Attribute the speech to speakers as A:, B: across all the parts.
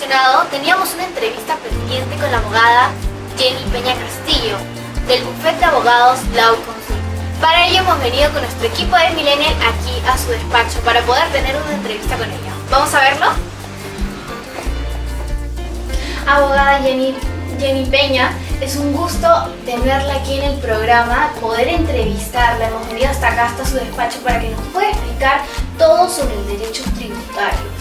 A: mencionado, teníamos una entrevista pendiente con la abogada Jenny Peña Castillo, del bufete de abogados Law Consult. Para ello hemos venido con nuestro equipo de Millennial aquí a su despacho para poder tener una entrevista con ella. ¿Vamos a verlo? Abogada Jenny Peña, es un gusto tenerla aquí en el programa, poder entrevistarla. Hemos venido hasta acá, hasta su despacho, para que nos pueda explicar todo sobre el derecho tributario.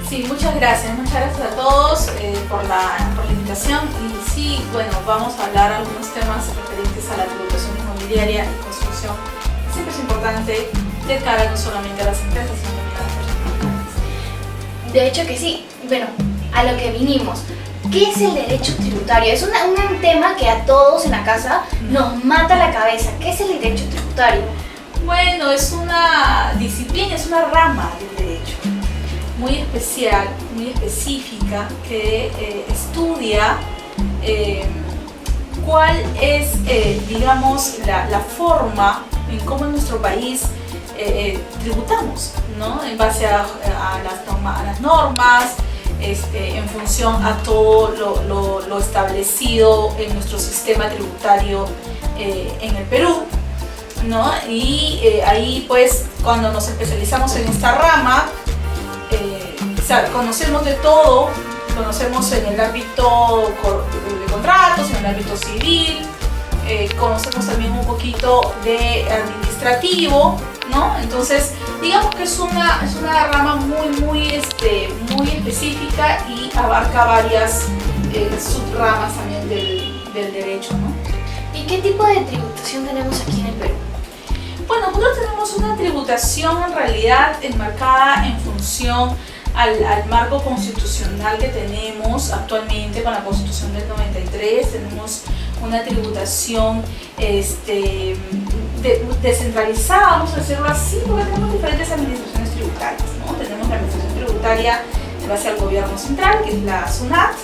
B: Sí, muchas gracias a todos por la invitación. Y sí, bueno, vamos a hablar algunos temas referentes a la tributación inmobiliaria y construcción. Siempre es importante de cara no solamente a las empresas, sino también a las personas.
A: De hecho que sí. Bueno, a lo que vinimos. ¿Qué es el derecho tributario? Es un tema que a todos en la casa nos mata la cabeza. ¿Qué es el derecho tributario?
B: Bueno, es una disciplina, es una rama del derecho muy especial, muy específica, que estudia cuál es, digamos, la forma en cómo en nuestro país tributamos, ¿no? En base a las normas, en función a todo lo establecido en nuestro sistema tributario en el Perú, ¿no? Y ahí, pues, cuando nos especializamos en esta rama, conocemos de todo, conocemos en el ámbito de contratos, en el ámbito civil, conocemos también un poquito de administrativo, ¿no? Entonces, digamos que es una rama muy específica y abarca varias subramas también del derecho, ¿no?
A: ¿Y qué tipo de tributación tenemos aquí en el Perú?
B: Bueno, nosotros tenemos una tributación en realidad enmarcada en función al marco constitucional que tenemos actualmente con la Constitución del 93. Tenemos una tributación descentralizada, vamos a decirlo así, porque tenemos diferentes administraciones tributarias, ¿no? Tenemos la administración tributaria en base al gobierno central, que es la SUNAT,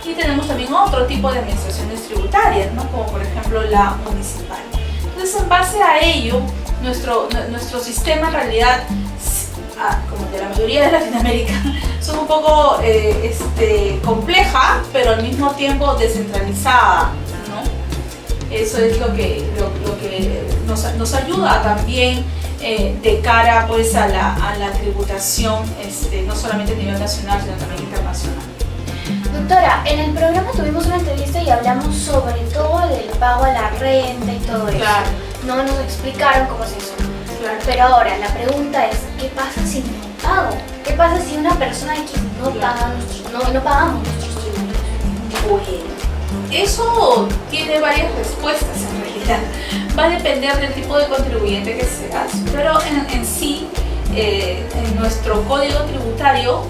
B: y tenemos también otro tipo de administraciones tributarias, ¿no? Como por ejemplo la municipal. Entonces, en base a ello, nuestro sistema en realidad, como el de la mayoría de Latinoamérica, son un poco compleja, pero al mismo tiempo descentralizada, ¿no? Eso es lo que nos ayuda también de cara, pues, a la tributación, no solamente a nivel nacional, sino también internacional.
A: Doctora, en el programa tuvimos una entrevista y hablamos sobre todo del pago a la renta y todo eso.
B: Claro.
A: No nos explicaron cómo es eso.
B: Claro.
A: Pero ahora la pregunta es, ¿qué pasa si no pago? ¿Qué pasa si una persona X no paga no pagamos nuestros tributos?
B: Bueno, eso tiene varias respuestas en realidad. Va a depender del tipo de contribuyente que seas, pero en sí, en nuestro código tributario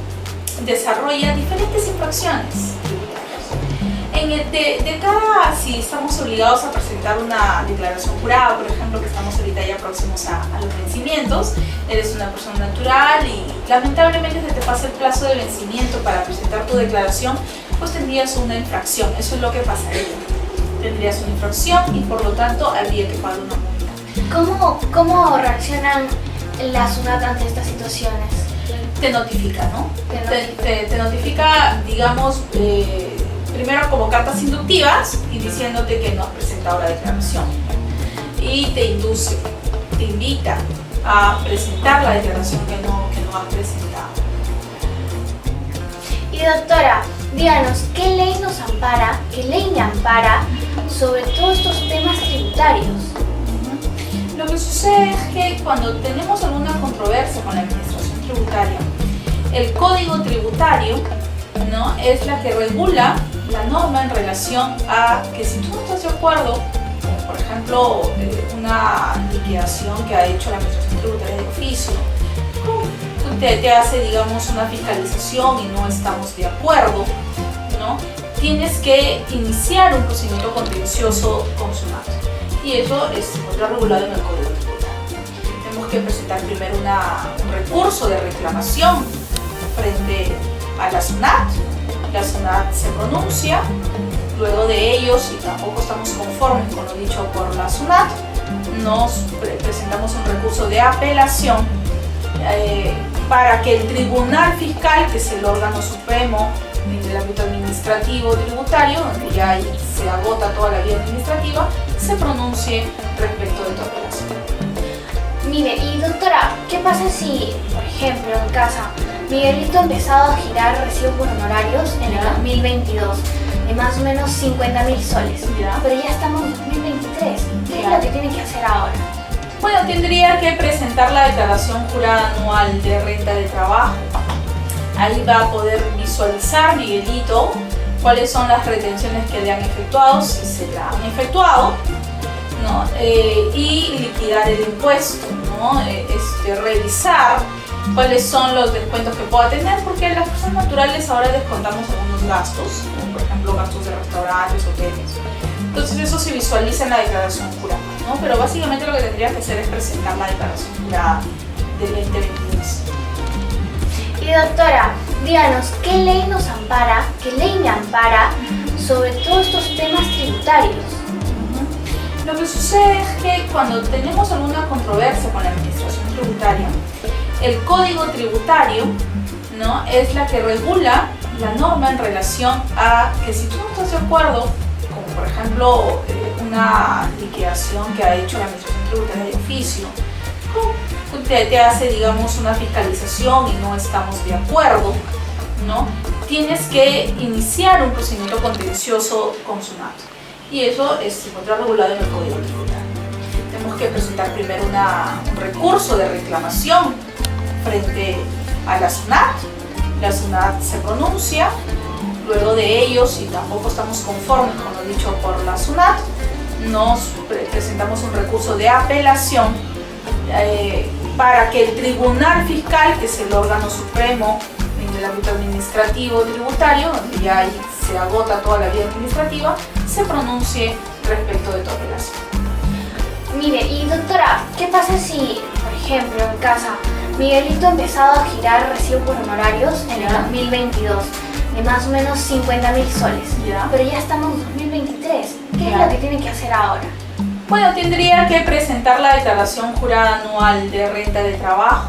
B: desarrolla diferentes infracciones tributarias. De cara a si estamos obligados a presentar una declaración jurada, por ejemplo, que estamos ahorita ya próximos a los vencimientos, eres una persona natural y lamentablemente se te pasa el plazo de vencimiento para presentar tu declaración, pues tendrías una infracción. Eso es lo que pasaría. Tendrías una infracción y por lo tanto habría que pagar una multa.
A: ¿Cómo reaccionan la SUNAT ante estas situaciones?
B: Te notifica, ¿no? Te notifica, digamos, primero como cartas inductivas y diciéndote que no has presentado la declaración. Y te induce, te invita a presentar la declaración que no has presentado.
A: Y doctora, díganos, ¿qué ley nos ampara, qué ley me ampara sobre todos estos temas tributarios?
B: Lo que sucede es que cuando tenemos alguna controversia con la administración tributaria, el código tributario, ¿no?, es la que regula la norma en relación a que si tú no estás de acuerdo, como por ejemplo una liquidación que ha hecho la administración tributaria de oficio, te hace, digamos, una fiscalización y no estamos de acuerdo, ¿no?, tienes que iniciar un procedimiento contencioso con SUNAT. Y eso se encuentra regulado en el Código Tributario. Tenemos que presentar primero un recurso de reclamación frente a la SUNAT. La SUNAT se pronuncia. Luego de ello, si tampoco estamos conformes con lo dicho por la SUNAT, nos presentamos un recurso de apelación para que el Tribunal Fiscal, que es el órgano supremo en el ámbito administrativo tributario, donde ya ahí se agota toda la vía administrativa, se pronuncie respecto de tu apelación.
A: Mire, y doctora, ¿qué pasa si, por ejemplo, en casa, Miguelito ha empezado a girar recibo por honorarios en el 2022 de más o menos 50.000 soles?
B: Ya.
A: Pero ya estamos en 2023. ¿Qué es
B: Ya.
A: lo que tiene que hacer ahora?
B: Bueno, tendría que presentar la declaración jurada anual de renta de trabajo. Ahí va a poder visualizar, Miguelito, cuáles son las retenciones que le han efectuado, si se la han efectuado, ¿no? Y liquidar el impuesto, ¿no? Revisar cuáles son los descuentos que pueda tener, porque en las personas naturales ahora descontamos algunos gastos, como por ejemplo gastos de restaurantes, hoteles. Entonces eso se visualiza en la declaración jurada, ¿no? Pero básicamente lo que tendría que hacer es presentar la declaración jurada del 2022.
A: Y doctora, díganos, ¿qué ley nos ampara, qué ley me ampara sobre todos estos temas tributarios?
B: Lo que sucede es que cuando tenemos alguna controversia con la administración tributaria, el código tributario, ¿no?, es la que regula la norma en relación a que si tú no estás de acuerdo, como por ejemplo una liquidación que ha hecho la administración tributaria de oficio, te hace, digamos, una fiscalización y no estamos de acuerdo, ¿no?, tienes que iniciar un procedimiento contencioso con SUNAT. Y eso se encuentra regulado en el Código Tributario. Tenemos que presentar primero un recurso de reclamación frente a la SUNAT. La SUNAT se pronuncia. Luego de ello, si tampoco estamos conformes con lo dicho por la SUNAT, nos presentamos un recurso de apelación para que el Tribunal Fiscal, que es el órgano supremo en el ámbito administrativo tributario, donde ya ahí se agota toda la vía administrativa, se pronuncie respecto de tu apelación.
A: Mire, y doctora, ¿qué pasa si, por ejemplo, en casa, Miguelito ha empezado a girar recibo por honorarios en el 2022 de más o menos 50.000 soles?
B: Ya.
A: Pero ya estamos en 2023. ¿Qué es
B: Ya.
A: lo que tiene que hacer ahora?
B: Bueno, tendría que presentar la declaración jurada anual de renta de trabajo.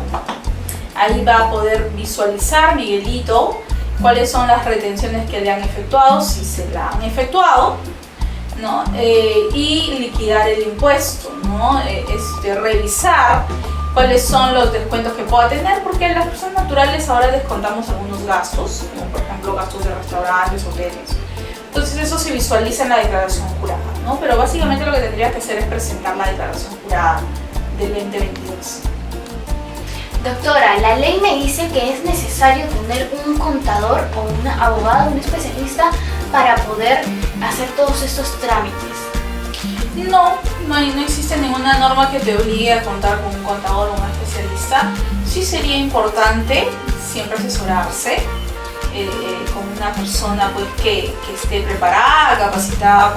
B: Ahí va a poder visualizar, Miguelito, cuáles son las retenciones que le han efectuado, si se la han efectuado, ¿no? Y liquidar el impuesto, ¿no? Revisar cuáles son los descuentos que pueda tener, porque en las personas naturales ahora descontamos algunos gastos, como por ejemplo gastos de restaurantes, hoteles. Entonces eso se visualiza en la declaración jurada, ¿no? Pero básicamente lo que tendría que hacer es presentar la declaración jurada del 2022.
A: Doctora, la ley me dice que es necesario tener un contador o un abogado, un especialista para poder hacer todos estos trámites.
B: No existe ninguna norma que te obligue a contar con un contador o un especialista. Sí sería importante siempre asesorarse con una persona pues, que esté preparada, capacitada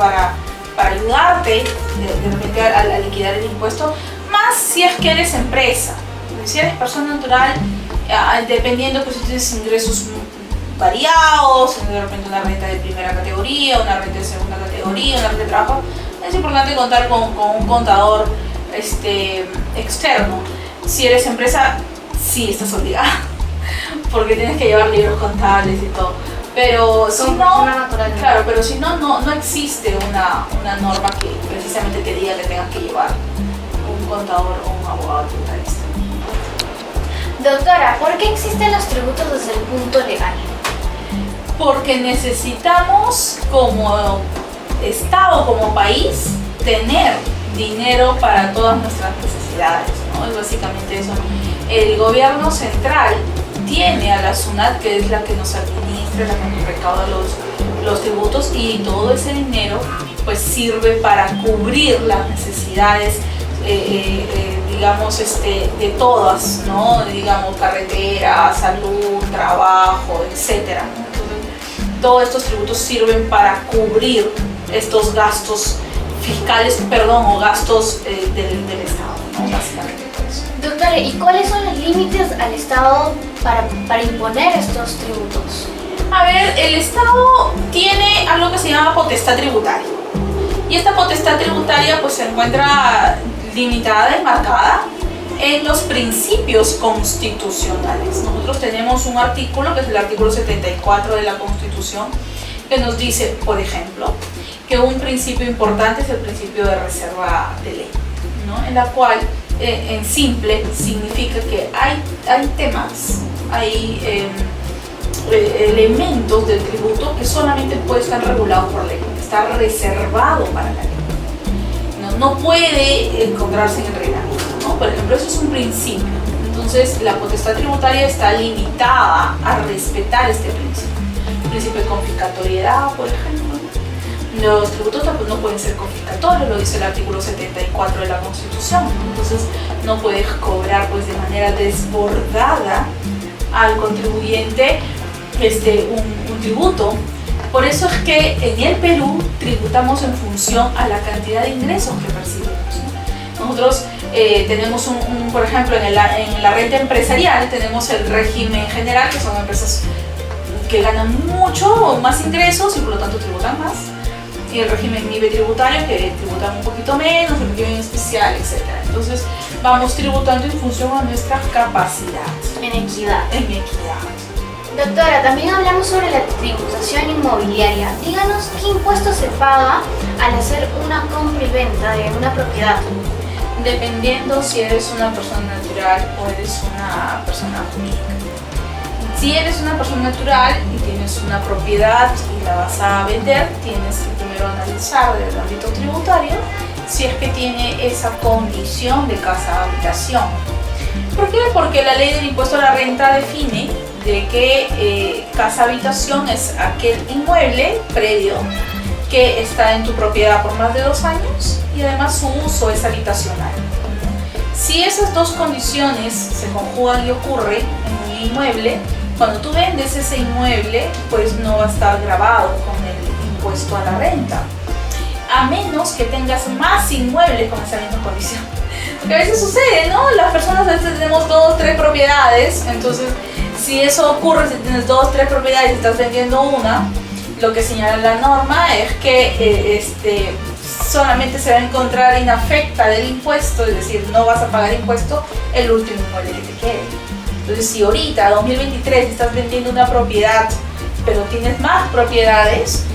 B: para ayudarte de repente a liquidar el impuesto, más si es que eres empresa. Si eres persona natural, dependiendo pues, si tienes ingresos variados, de repente una renta de primera categoría, una renta de segunda categoría, una renta de trabajo, es importante contar con un contador externo. Si eres empresa, sí estás obligada, porque tienes que llevar libros contables y todo. Pero si no, claro, pero si no existe una norma que precisamente te diga que tengas que llevar un contador o un abogado tributarista.
A: Doctora, ¿por qué existen los tributos desde el punto legal?
B: Porque necesitamos como Estado, como país, tener dinero para todas nuestras necesidades, ¿no? Es básicamente eso. El gobierno central tiene a la SUNAT, que es la que nos administra, la que nos recauda los tributos, y todo ese dinero pues sirve para cubrir las necesidades digamos, de todas, ¿no? Digamos, carretera, salud, trabajo, etc. Entonces, todos estos tributos sirven para cubrir estos gastos fiscales, o gastos del Estado, ¿no? Básicamente por eso.
A: Doctora, ¿y cuáles son los límites al Estado para imponer estos tributos?
B: A ver, el Estado tiene algo que se llama potestad tributaria. Y esta potestad tributaria pues se encuentra limitada y marcada en los principios constitucionales. Nosotros tenemos un artículo, que es el artículo 74 de la Constitución, que nos dice, por ejemplo, que un principio importante es el principio de reserva de ley, ¿no? En la cual, en simple, significa que hay temas, hay elementos del tributo que solamente puede estar regulado por ley, está reservado para la ley. No puede encontrarse en el reglamento, ¿no? Por ejemplo, eso es un principio. Entonces, la potestad tributaria está limitada a respetar este principio. El principio de confiscatoriedad, por ejemplo. Los tributos no pueden ser confiscatorios, lo dice el artículo 74 de la Constitución. Entonces, no puedes cobrar pues, de manera desbordada al contribuyente un tributo. Por eso es que en el Perú tributamos en función a la cantidad de ingresos que percibimos, ¿no? Nosotros tenemos por ejemplo, en la renta empresarial tenemos el régimen general, que son empresas que ganan mucho más ingresos y por lo tanto tributan más. Y el régimen IVE tributario, que tributan un poquito menos, el régimen especial, etc. Entonces vamos tributando en función a nuestra capacidad.
A: En equidad.
B: En equidad.
A: Doctora, también hablamos sobre la tributación inmobiliaria. Díganos qué impuesto se paga al hacer una compra y venta de una propiedad.
B: Dependiendo si eres una persona natural o eres una persona jurídica. Si eres una persona natural y tienes una propiedad y la vas a vender, tienes que primero analizar desde el ámbito tributario si es que tiene esa condición de casa-habitación. ¿Por qué? Porque la ley del impuesto a la renta define de que casa-habitación es aquel inmueble predio que está en tu propiedad por más de 2 años y además su uso es habitacional. Si esas dos condiciones se conjugan y ocurre en un inmueble, cuando tú vendes ese inmueble, pues no va a estar grabado con el impuesto a la renta, a menos que tengas más inmuebles con esa misma condición. Porque a veces sucede, ¿no? Las personas a veces tenemos 2 o 3 propiedades, entonces si eso ocurre, si tienes 2 o 3 propiedades y estás vendiendo una, lo que señala la norma es que solamente se va a encontrar inafecta del impuesto, es decir, no vas a pagar impuesto el último inmueble que te quede. Entonces, si ahorita, 2023, estás vendiendo una propiedad, pero tienes más propiedades,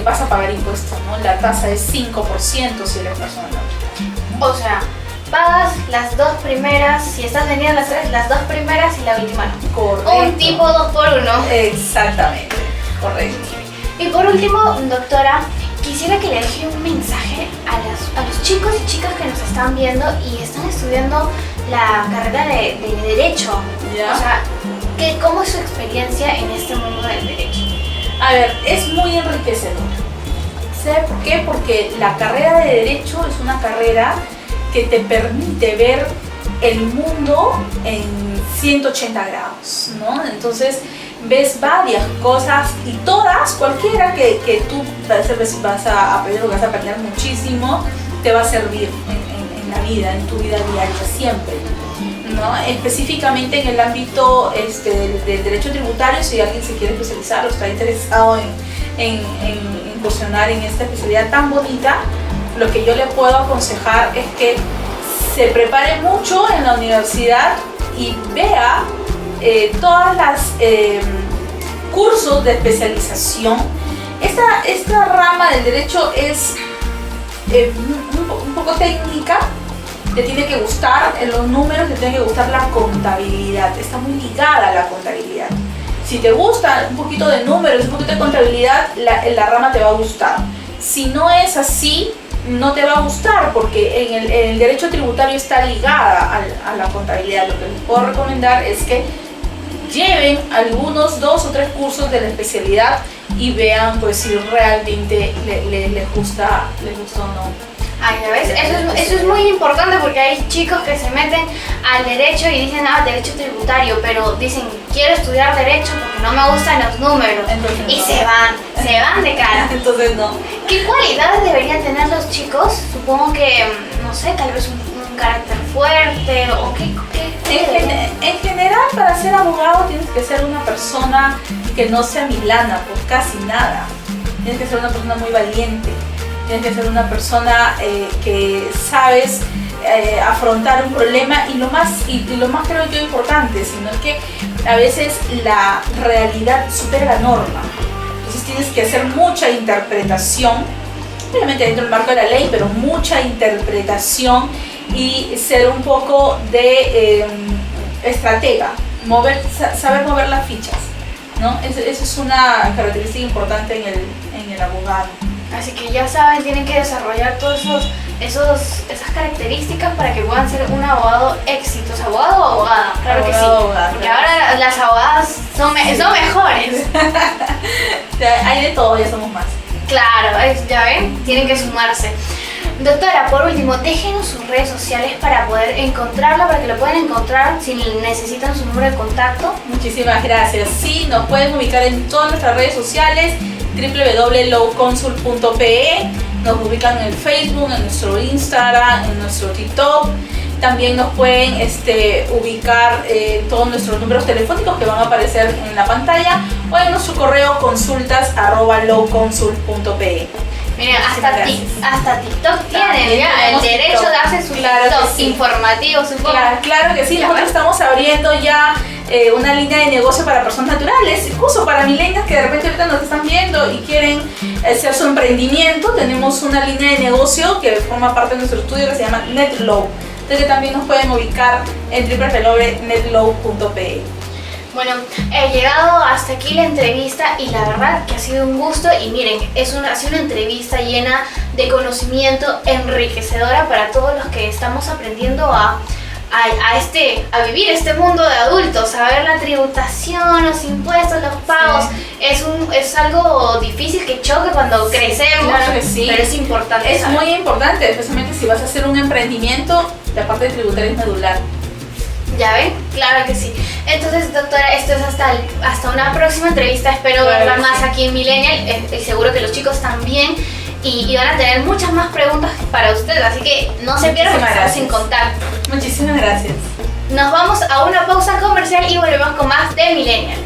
B: vas a pagar impuesto, ¿no? La tasa es 5% si eres persona natural.
A: O sea, pagas las 2 primeras, si estás vendiendo las 2 primeras y la última no.
B: Correcto.
A: Un tipo 2 por 1.
B: Exactamente, correcto.
A: Y por último, doctora, quisiera que le deje un mensaje a los chicos y chicas que nos están viendo y están estudiando la carrera de Derecho.
B: ¿Ya?
A: O sea, ¿cómo es su experiencia en este mundo del derecho?
B: A ver, es muy enriquecedor. ¿Sabe por qué? Porque la carrera de Derecho es una carrera que te permite ver el mundo en 180 grados, ¿no? Entonces ves varias cosas y todas, cualquiera que tú vas a aprender, vas a aprender muchísimo, te va a servir en la vida, en tu vida diaria, siempre, ¿no? Específicamente en el ámbito del derecho tributario, si alguien se quiere especializar o está interesado en incursionar en esta especialidad tan bonita, lo que yo le puedo aconsejar es que se prepare mucho en la universidad y vea todas las cursos de especialización. Esta rama del derecho es un poco técnica, te tiene que gustar los números, te tiene que gustar la contabilidad, está muy ligada a la contabilidad. Si te gusta un poquito de números, un poquito de contabilidad, la rama te va a gustar. Si no es así, no te va a gustar, porque en el derecho tributario está ligada a la contabilidad. Lo que les puedo recomendar es que lleven algunos 2 o 3 cursos de la especialidad y vean pues si realmente les gusta o no.
A: Ay, ¿ya ves? Eso es muy importante porque hay chicos que se meten al derecho y dicen, derecho tributario, pero dicen, quiero estudiar derecho porque no me gustan los números.
B: Entonces,
A: y
B: no.
A: se van de cara.
B: Entonces no.
A: ¿Qué cualidades deberían tener los chicos? Supongo que, no sé, tal vez un carácter fuerte o qué.
B: En general, para ser abogado tienes que ser una persona que no sea milana por casi nada. Tienes que ser una persona muy valiente. Tienes que ser una persona que sabes afrontar un problema y lo más creo yo importante, sino que a veces la realidad supera la norma. Entonces tienes que hacer mucha interpretación, obviamente dentro del marco de la ley, pero mucha interpretación y ser un poco de estratega, saber mover las fichas, ¿no? Esa es una característica importante en el abogado.
A: Así que ya saben, tienen que desarrollar todas esas características para que puedan ser un abogado exitoso. ¿Abogado o abogada? Claro que sí.
B: Abogada,
A: Porque
B: claro.
A: ahora las abogadas son mejores.
B: Hay de todo, ya somos más.
A: Claro, ya ven, tienen que sumarse. Doctora, por último, déjenos sus redes sociales para poder encontrarla, para que lo puedan encontrar si necesitan su número de contacto.
B: Muchísimas gracias. Sí, nos pueden ubicar en todas nuestras redes sociales, www.lawconsult.pe. Nos ubican en el Facebook, en nuestro Instagram, en nuestro TikTok. También nos pueden ubicar todos nuestros números telefónicos que van a aparecer en la pantalla o en nuestro correo consultas@lawconsult.pe.
A: Miren, hasta TikTok tienen ya el derecho
B: TikTok.
A: de hacer su
B: Claro que
A: TikTok
B: sí.
A: informativo, supongo.
B: Claro que sí,
A: Ya,
B: nosotros estamos abriendo ya una línea de negocio para personas naturales, incluso para millennials que de repente ahorita nos están viendo y quieren hacer su emprendimiento. Tenemos una línea de negocio que forma parte de nuestro estudio que se llama NetLaw. Entonces también nos pueden ubicar en www.netlaw.pe.
A: Bueno, he llegado hasta aquí la entrevista y la verdad que ha sido un gusto y miren, ha sido una entrevista llena de conocimiento, enriquecedora para todos los que estamos aprendiendo a vivir este mundo de adultos, a ver la tributación, los impuestos, los pagos. Sí. Es algo difícil que choque cuando crecemos,
B: claro que sí.
A: Pero es importante.
B: Es muy importante, especialmente si vas a hacer un emprendimiento, la parte tributaria es medular.
A: ¿Ya ven? Claro que sí. Entonces, doctora, esto es hasta una próxima entrevista. Espero verla más aquí en Millennial. Y seguro que los chicos también. Y van a tener muchas más preguntas para ustedes. Así que no se pierdan porque estamos en contacto.
B: Muchísimas gracias.
A: Nos vamos a una pausa comercial y volvemos con más de Millennial.